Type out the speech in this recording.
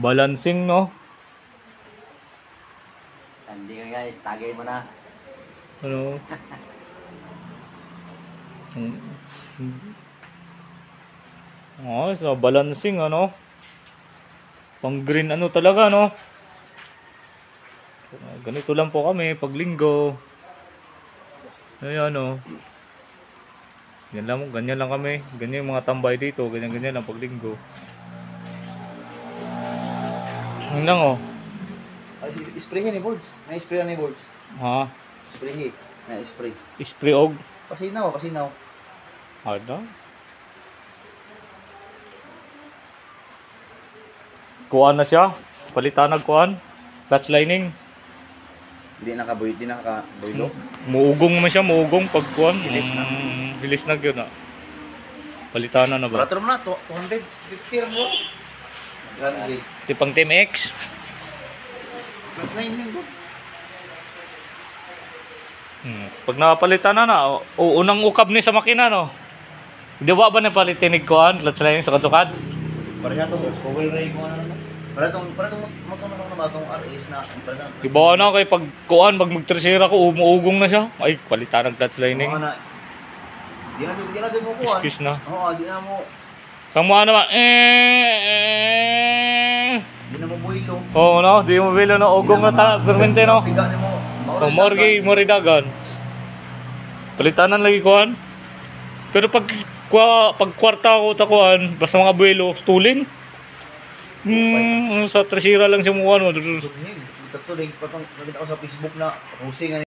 Balancing, no? Sandi ka guys, tagay mo na. Ano? Oh, sa balancing, ano? Pang green, ano talaga, no? Ganito lang po kami pag linggo. Ayan, oh. Ganyan lang kami. Ganyan yung mga tambay dito. Ganyan lang pag linggo. Yun lang, oh. Ay, isprayin ni Boards. Na-spray ni Boards. Ha? Spray. Na-spray. Spray og. Pasinaw, pasinaw. Ada? Kuan na siya. Palitan nagkuan. Clutch lining. Hindi nakaka-boilo. Muugong naman siya. Muugong pag kuan. Hilis na. Hilis na yun, ah. Palitan na ba? Barato mo na, 250 mo. Grande. Tipang Team X. Plus 9 din bro. Pag napalitan na, unang ukab ni sa makina, no? Di ba napalitin ni kuan? Clutch lining sa katsukad? Para siya itong cover ray mo ano. Para itong matulong naman itong RS na. Ibawa na kay pag kuan, pag magtresera ko, umuugong na siya. Ay, palitan ng clutch lining. Di na din mo kuhan. Excuse na. Oo, di na mo. Kamo ano ba? Di na mo buhilo. Oo, no? Di mo bilo no? Ugong na permente, no? Piga ni mo. O, mori dagan. Palitanan lagi kuhan. Pero pag kwarta ko takuan, basta mga buwelo, tulin. Sa tresira lang siya mukha, no? Ito rin, patong nakita ko sa Facebook na hosing